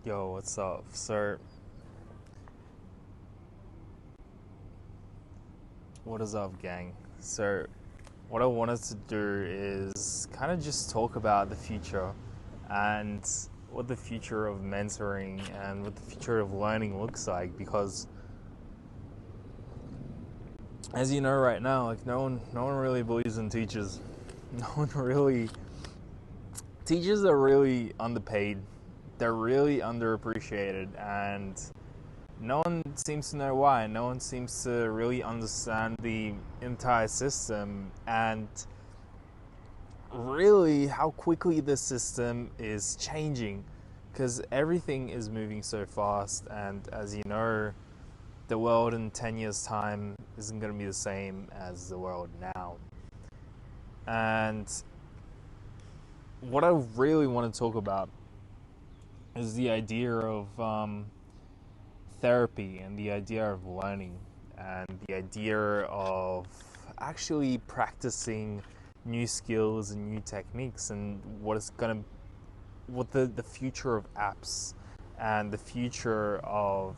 Yo, what's up? So, what is up, gang? So, what I wanted to do is kind of just talk about the future and what the future of mentoring and what the future of learning looks like because as you know right now, like no one really believes in teachers. No one really teachers are really underpaid. They're really underappreciated and no one seems to know why. No one seems to really understand the entire system and really how quickly the system is changing because everything is moving so fast. And as you know, the world in 10 years' time isn't going to be the same as the world now. And what I really want to talk about is the idea of therapy and the idea of learning and the idea of actually practicing new skills and new techniques and what the future of apps and the future of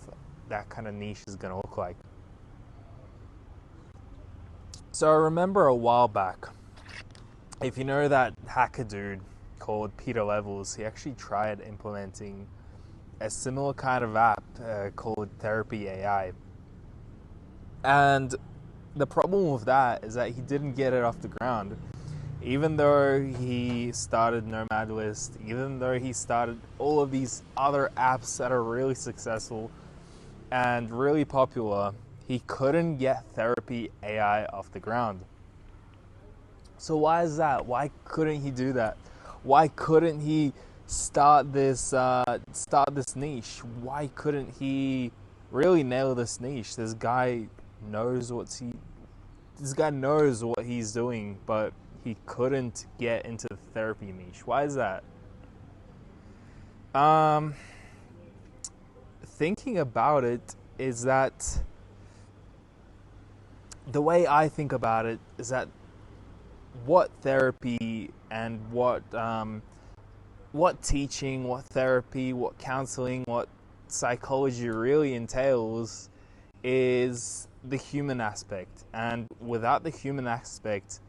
that kind of niche is going to look like. So I remember a while back, if you know that hacker dude called Peter Levels, he actually tried implementing a similar kind of app called Therapy AI. And the problem with that is that he didn't get it off the ground. Even though he started Nomad List, even though he started all of these other apps that are really successful and really popular, he couldn't get Therapy AI off the ground. So why is that? Why couldn't he do that? Why couldn't he start this niche? Why couldn't he really nail this niche? Knows what he this guy knows what he's doing, but he couldn't get into the therapy niche. Why is that? Thinking about it is that the way I think about it is that what therapy and what teaching, what therapy, what counseling, what psychology really entails is the human aspect. And without the human aspect,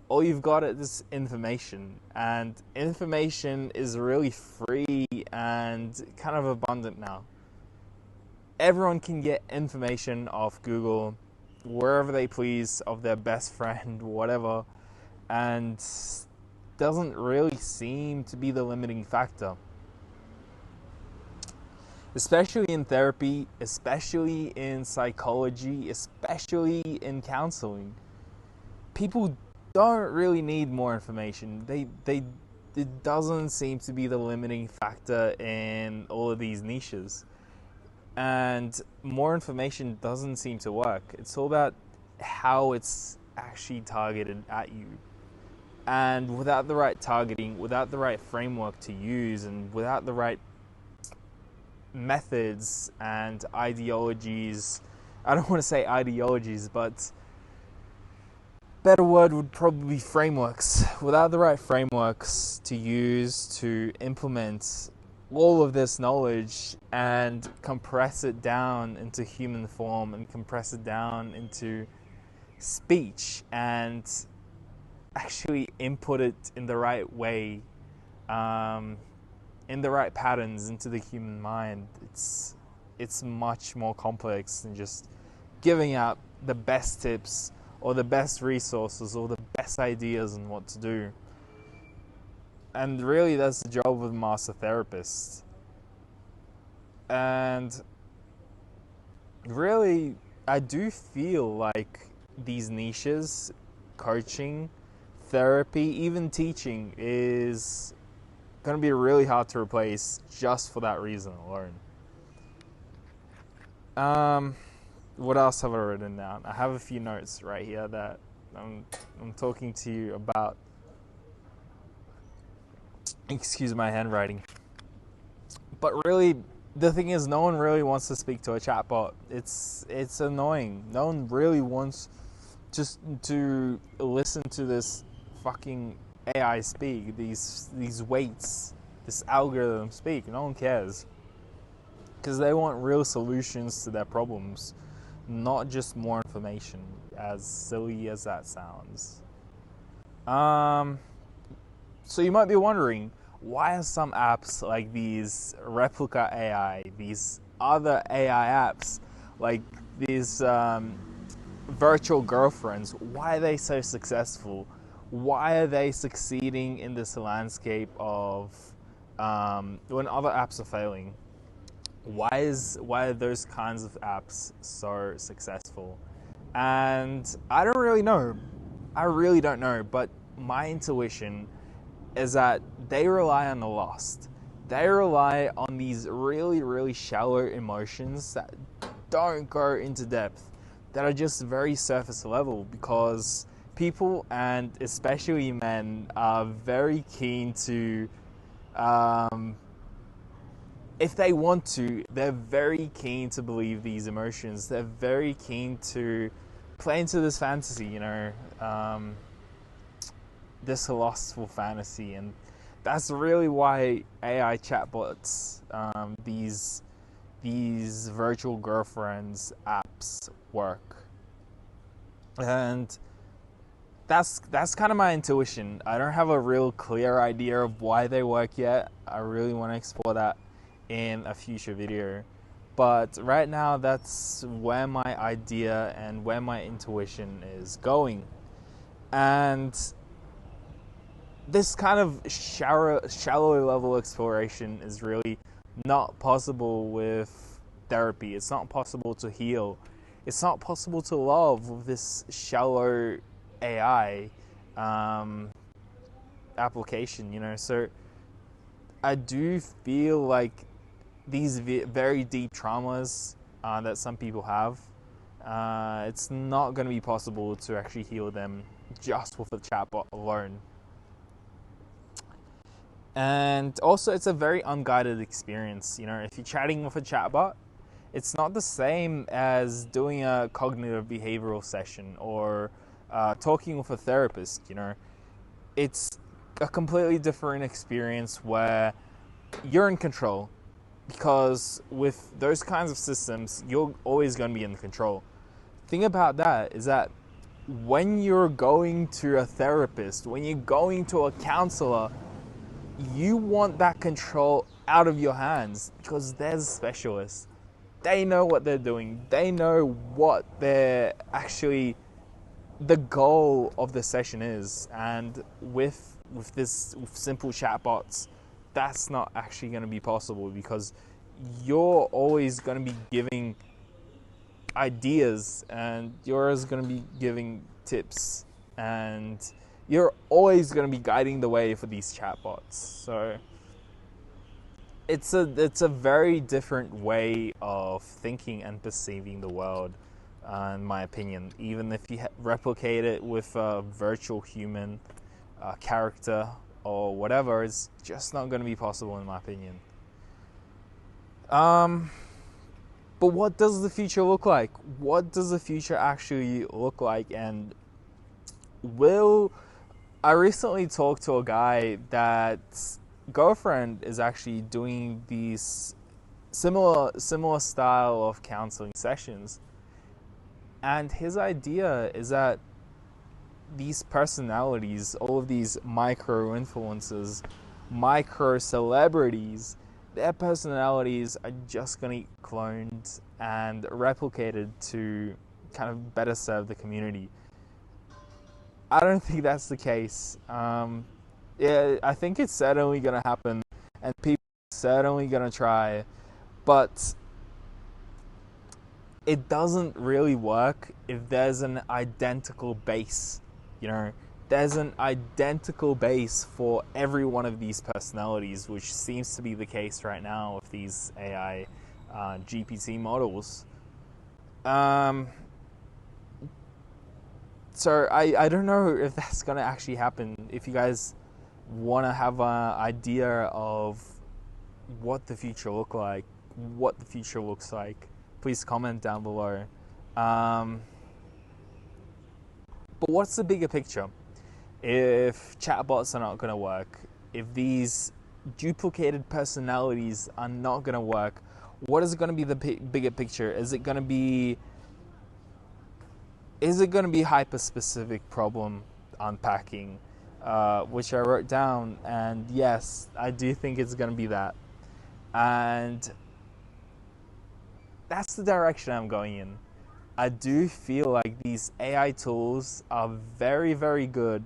all you've got is information. And information is really free and kind of abundant now. Everyone can get information off Google, wherever they please, of their best friend, whatever, and doesn't really seem to be the limiting factor. Especially in therapy, especially in psychology, especially in counseling. People don't really need more information. It doesn't seem to be the limiting factor in all of these niches. And more information doesn't seem to work. It's all about how it's actually targeted at you. And without the right targeting, without the right framework to use, and without the right methods and ideologies, I don't want to say ideologies, but better word would probably be frameworks. Without the right frameworks to use to implement all of this knowledge and compress it down into human form and compress it down into speech and actually input it in the right way, in the right patterns into the human mind, it's much more complex than just giving out the best tips or the best resources or the best ideas on what to do. And really, that's the job of a master therapist. And really, I do feel like these niches, coaching, therapy, even teaching, is going to be really hard to replace just for that reason alone. What else have I written down? I have a few notes right here that I'm talking to you about. Excuse my handwriting. But really, the thing is, no one really wants to speak to a chatbot. It's annoying. No one really wants just to listen to this fucking AI speak. These weights, this algorithm speak. No one cares. because they want real solutions to their problems, not just more information, as silly as that sounds. So you might be wondering, why are some apps like these Replica AI, these other AI apps, like these virtual girlfriends, why are they so successful? Why are they succeeding in this landscape of when other apps are failing? Why are those kinds of apps so successful? And I don't really know. I really don't know, but my intuition is that they rely on the lost. They rely on these really, really shallow emotions that don't go into depth, that are just very surface level, because people, and especially men, are very keen to, if they want to, they're very keen to believe these emotions. They're very keen to play into this fantasy, this lustful fantasy. And that's really why AI chatbots, these virtual girlfriends apps work. And that's kind of my intuition. I don't have a real clear idea of why they work yet. I really want to explore that in a future video. But right now, that's where my idea and where my intuition is going. And this kind of shallow level exploration is really not possible with therapy. It's not possible to heal. It's not possible to love with this shallow AI application, So I do feel like these very deep traumas that some people have, it's not going to be possible to actually heal them just with a chatbot alone. And also, it's a very unguided experience. If you're chatting with a chatbot, it's not the same as doing a cognitive behavioral session or talking with a therapist. It's a completely different experience where you're in control, because with those kinds of systems, you're always going to be in control. The thing about that is that when you're going to a therapist, when you're going to a counselor, you want that control out of your hands, because there's specialists. They know what they're doing. They know what they're actually, the goal of the session is. And with simple chatbots, that's not actually going to be possible, because you're always going to be giving ideas, and you're always going to be giving tips, and you're always going to be guiding the way for these chatbots. So it's a very different way of thinking and perceiving the world, in my opinion. Even if you replicate it with a virtual human character or whatever, it's just not going to be possible, in my opinion. But what does the future look like? What does the future actually look like? And I recently talked to a guy that's girlfriend is actually doing these similar style of counseling sessions, and his idea is that these personalities, all of these micro influencers, micro celebrities, their personalities are just going to get cloned and replicated to kind of better serve the community. I don't think that's the case. I think it's certainly going to happen, and people are certainly going to try, but it doesn't really work if there's an identical base. There's an identical base for every one of these personalities, which seems to be the case right now with these AI GPT models. So I don't know if that's going to actually happen. If you guys want to have an idea of what the future looks like, please comment down below. But what's the bigger picture? If chatbots are not going to work, if these duplicated personalities are not going to work, what is going to be the bigger picture? Is it going to be hyper specific problem unpacking, which I wrote down, and yes, I do think it's going to be that, and that's the direction I'm going in. I do feel like these AI tools are very, very good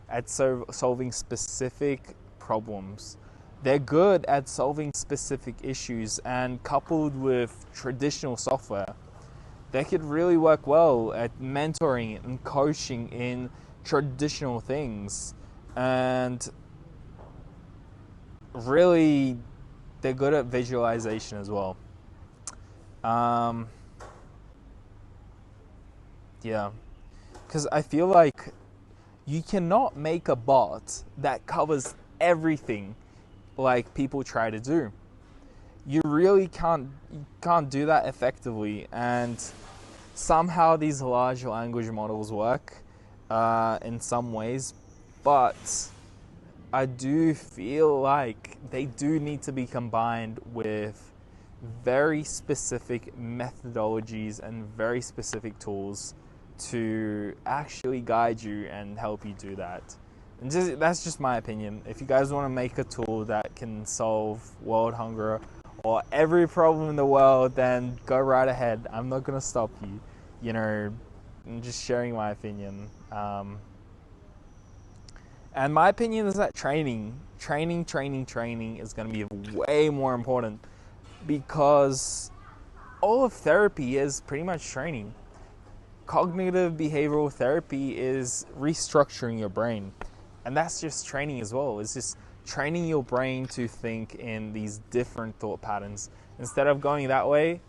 at solving specific problems. They're good at solving specific issues, and coupled with traditional software, they could really work well at mentoring and coaching in traditional things. And really, they're good at visualization as well. Yeah, because I feel like you cannot make a bot that covers everything like people try to do. You really can't do that effectively, and somehow these large language models work in some ways, but I do feel like they do need to be combined with very specific methodologies and very specific tools to actually guide you and help you do that. And that's just my opinion. If you guys want to make a tool that can solve world hunger or every problem in the world, then go right ahead. I'm not going to stop you. You know, I'm just sharing my opinion. And my opinion is that training is going to be way more important, because all of therapy is pretty much training. Cognitive behavioral therapy is restructuring your brain, and that's just training as well. It's just training your brain to think in these different thought patterns. Instead of going that way,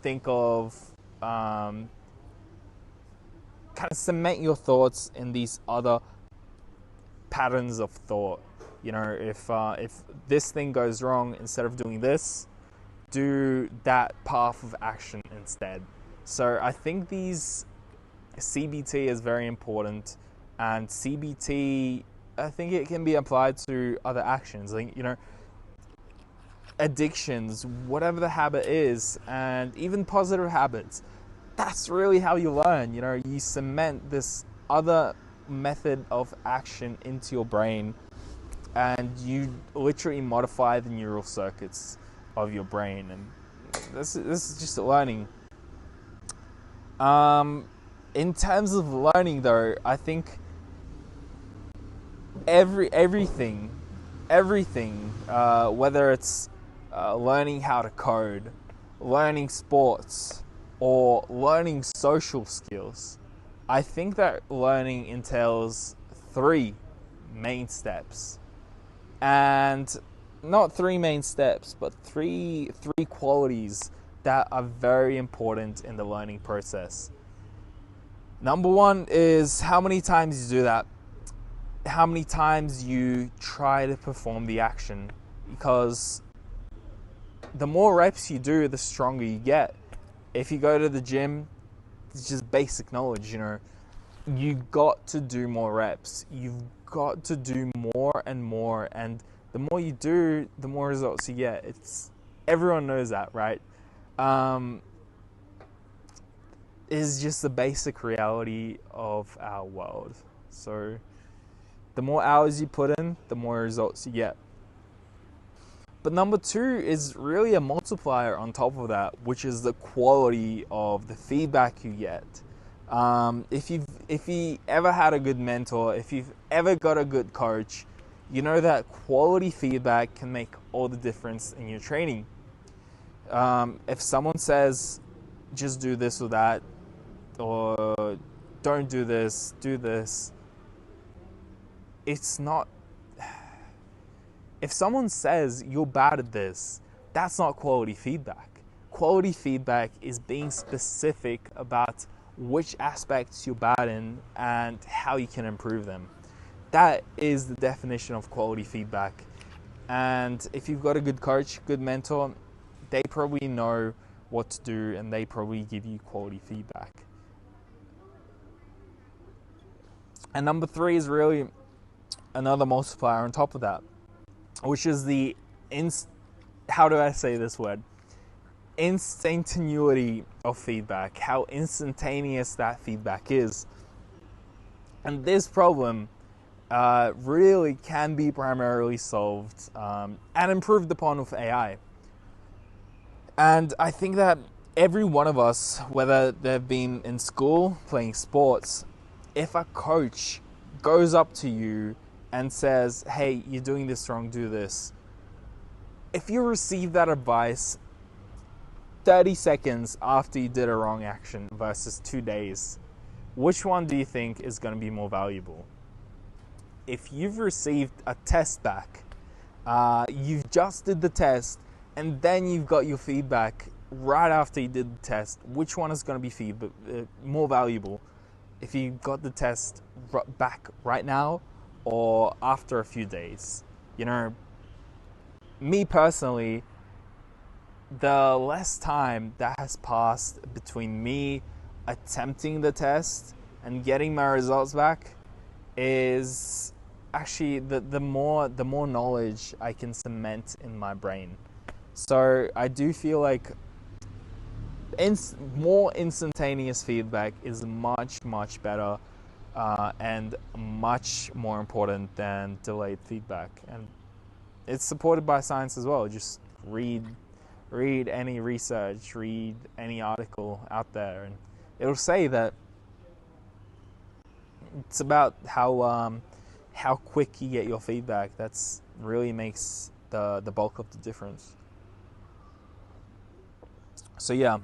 think of kind of cement your thoughts in these other patterns of thought. You know, if this thing goes wrong, instead of doing this, do that path of action instead. So I think CBT is very important, and CBT, I think it can be applied to other actions, like, you know, addictions, whatever the habit is, and even positive habits. That's really how you learn. You know, you cement this other method of action into your brain, and you literally modify the neural circuits of your brain, and this is just learning. In terms of learning, though, I think everything, whether it's learning how to code, learning sports, or learning social skills, I think that learning entails 3 main steps. And not 3 main steps, but three qualities that are very important in the learning process. Number 1 is how many times you do that. How many times you try to perform the action. Because the more reps you do, the stronger you get. If you go to the gym, it's just basic knowledge, you know. You got to do more reps. You've got to do more and more. And the more you do, the more results you get. Everyone knows that, right? Is just the basic reality of our world. So the more hours you put in, the more results you get. But number 2 is really a multiplier on top of that, which is the quality of the feedback you get. If you ever had a good mentor, if you've ever got a good coach, you know that quality feedback can make all the difference in your training. If someone says, just do this or that, or don't do this, do this, it's not... If someone says you're bad at this, that's not quality feedback. Quality feedback is being specific about which aspects you're bad in and how you can improve them. That is the definition of quality feedback. And if you've got a good coach, good mentor, they probably know what to do, and they probably give you quality feedback. And number 3 is really another multiplier on top of that, which is how do I say this word? instantaneity of feedback, how instantaneous that feedback is. And this problem really can be primarily solved and improved upon with AI. And I think that every one of us, whether they've been in school playing sports, if a coach goes up to you and says, hey, you're doing this wrong, do this. If you receive that advice 30 seconds after you did a wrong action versus 2 days, which one do you think is going to be more valuable? If you've received a test back, you've just did the test, and then you've got your feedback right after you did the test, which one is going to be more valuable? If you got the test back right now or after a few days? You know, me personally, the less time that has passed between me attempting the test and getting my results back is actually the more knowledge I can cement in my brain. So I do feel like more instantaneous feedback is much better and much more important than delayed feedback, and it's supported by science as well. Just read any research, read any article out there, and it'll say that it's about how quick you get your feedback. That's really makes the bulk of the difference. So yeah,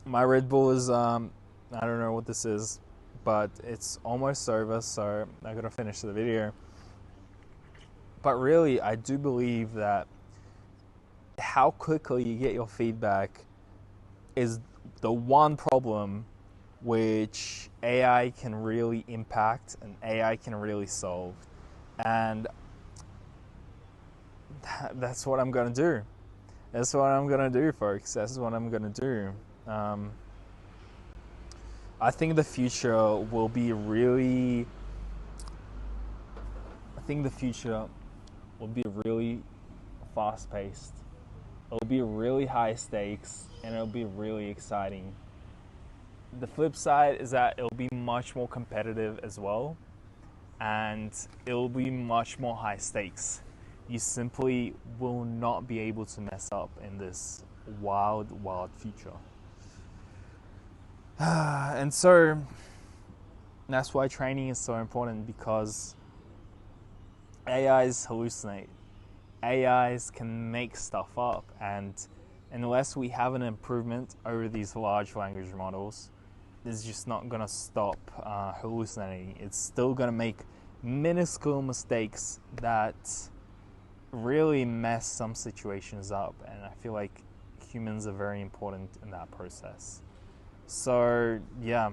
my Red Bull is I don't know what this is, but it's almost over, so I gotta finish the video. But really, I do believe that how quickly you get your feedback is the one problem which AI can really impact and AI can really solve. And that's what I'm going to do. That's what I'm going to do, folks. That's what I'm going to do. I think the future will be really... fast-paced. It'll be really high stakes, and it'll be really exciting. The flip side is that it'll be much more competitive as well, and it'll be much more high stakes. You simply will not be able to mess up in this wild future. And so that's why training is so important, because AIs hallucinate. AIs can make stuff up, and unless we have an improvement over these large language models, it's just not going to stop hallucinating. It's still going to make minuscule mistakes that really mess some situations up, and I feel like humans are very important in that process. So yeah,